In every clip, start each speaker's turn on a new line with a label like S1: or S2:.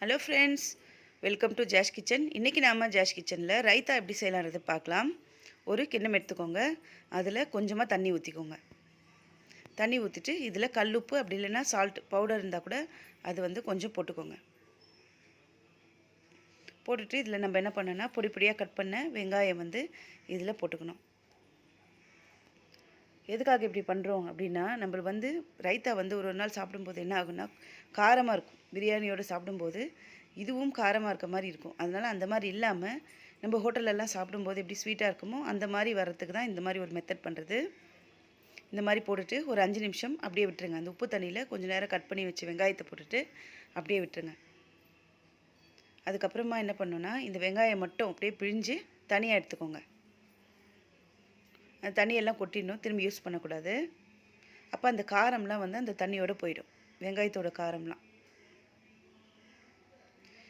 S1: Hello friends, welcome to Josh kitchen. இன்றைக்கி நாம் Josh கிச்சனில் ரைத்தா எப்படி செய்யலான்றது பார்க்கலாம். ஒரு கிண்ணம் எடுத்துக்கோங்க. அதில் கொஞ்சமாக தண்ணி ஊற்றிக்கோங்க. தண்ணி ஊற்றிட்டு இதில் கல்லுப்பு அப்படி இல்லைன்னா சால்ட் பவுடர் இருந்தால் கூட அது கொஞ்சம் போட்டுக்கோங்க. போட்டுட்டு இதில் நம்ம என்ன பண்ணோன்னா பொடி பொடியாக கட் பண்ண வெங்காயம் இதில் போட்டுக்கணும். எதுக்காக இப்படி பண்ணுறோம் அப்படின்னா, நம்ம ரைத்தா ஒரு நாள் சாப்பிடும்போது என்ன ஆகுன்னா காரமாக இருக்கும். பிரியாணியோடு சாப்பிடும்போது இதுவும் காரமாக இருக்க மாதிரி இருக்கும். அதனால் அந்த மாதிரி இல்லாமல் நம்ம ஹோட்டலெல்லாம் சாப்பிடும்போது எப்படி ஸ்வீட்டாக இருக்குமோ அந்த மாதிரி வர்றதுக்கு தான் இந்த மாதிரி ஒரு மெத்தட் பண்ணுறது. இந்த மாதிரி போட்டுட்டு ஒரு 5 நிமிஷம் அப்படியே விட்டுருங்க. அந்த உப்பு தண்ணியில் கொஞ்சம் நேரம் கட் பண்ணி வச்சு வெங்காயத்தை போட்டுட்டு அப்படியே விட்டுருங்க. அதுக்கப்புறமா என்ன பண்ணணுன்னா, இந்த வெங்காயம் மட்டும் அப்படியே பிழிஞ்சு தனியாக எடுத்துக்கோங்க. அந்த தண்ணியெல்லாம் கொட்டிடணும், திரும்பி யூஸ் பண்ணக்கூடாது. அப்போ அந்த காரம்லாம் அந்த தண்ணியோடு போயிடும், வெங்காயத்தோட காரம்லாம்.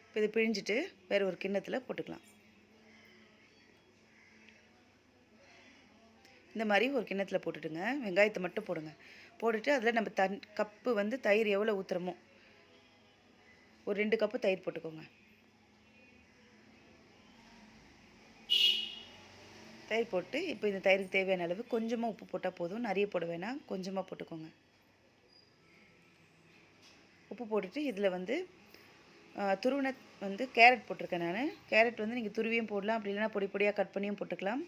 S1: இப்போ இதை பிழிஞ்சிட்டு வேறு ஒரு கிண்ணத்தில் போட்டுக்கலாம். இந்த மாதிரி ஒரு கிண்ணத்தில் போட்டுட்டுங்க, வெங்காயத்தை மட்டும் போடுங்க. போட்டுட்டு அதில் நம்ம கப்பு தயிர் எவ்வளோ ஊற்றுறமோ ஒரு 2 கப்பு தயிர் போட்டுக்கோங்க. தயிர் போட்டு இப்போ இந்த தயிருக்கு தேவையான அளவு கொஞ்சமாக உப்பு போட்டால் போதும், நிறைய போட வேணாம், கொஞ்சமாக போட்டுக்கோங்க. உப்பு போட்டுட்டு இதில் துருவின கேரட் போட்டிருக்கேன் நான். கேரட் நீங்கள் துருவியும் போடலாம், அப்படி இல்லைனா பொடி பொடியாக கட் பண்ணியும் போட்டுக்கலாம்.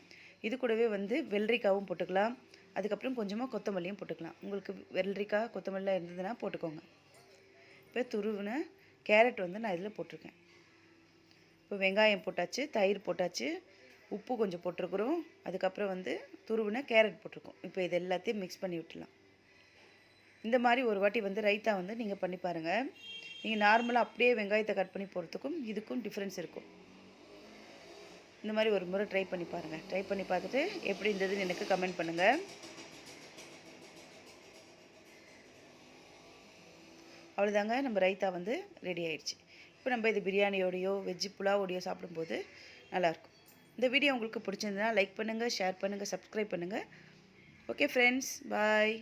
S1: இது கூடவே வெள்ளரிக்காவும் போட்டுக்கலாம். அதுக்கப்புறம் கொஞ்சமாக கொத்தமல்லியும் போட்டுக்கலாம். உங்களுக்கு வெள்ளரிக்காய் கொத்தமல்லிலாம் இருந்ததுன்னா போட்டுக்கோங்க. இப்போ துருவின கேரட் நான் இதில் போட்டிருக்கேன். இப்போ வெங்காயம் போட்டாச்சு, தயிர் போட்டாச்சு, உப்பு கொஞ்சம் போட்டிருக்குறோம், அதுக்கப்புறம் துருவின கேரட் போட்டிருக்கோம். இப்போ இது எல்லாத்தையும் மிக்ஸ் பண்ணி விட்டுலாம். இந்த மாதிரி ஒரு வாட்டி ரைத்தா நீங்கள் பண்ணி பாருங்கள். நீங்கள் நார்மலாக அப்படியே வெங்காயத்தை கட் பண்ணி போகிறதுக்கும் இதுக்கும் டிஃப்ரென்ஸ் இருக்கும். இந்த மாதிரி ஒரு முறை ட்ரை பண்ணி பாருங்கள். ட்ரை பண்ணி பார்த்துட்டு எப்படி இருந்ததுன்னு எனக்கு கமெண்ட் பண்ணுங்கள். அவ்வளோதாங்க, நம்ம ரைத்தா ரெடி ஆயிடுச்சு. இப்போ நம்ம இது பிரியாணியோடையோ வெஜ்ஜு புலாவோடையோ சாப்பிடும்போது நல்லாயிருக்கும். இந்த வீடியோ உங்களுக்கு பிடிச்சிருந்ததுன்னா லைக் பண்ணுங்கள், ஷேர் பண்ணுங்கள், சப்ஸ்கிரைப் பண்ணுங்கள். ஓகே ஃப்ரெண்ட்ஸ், பாய்.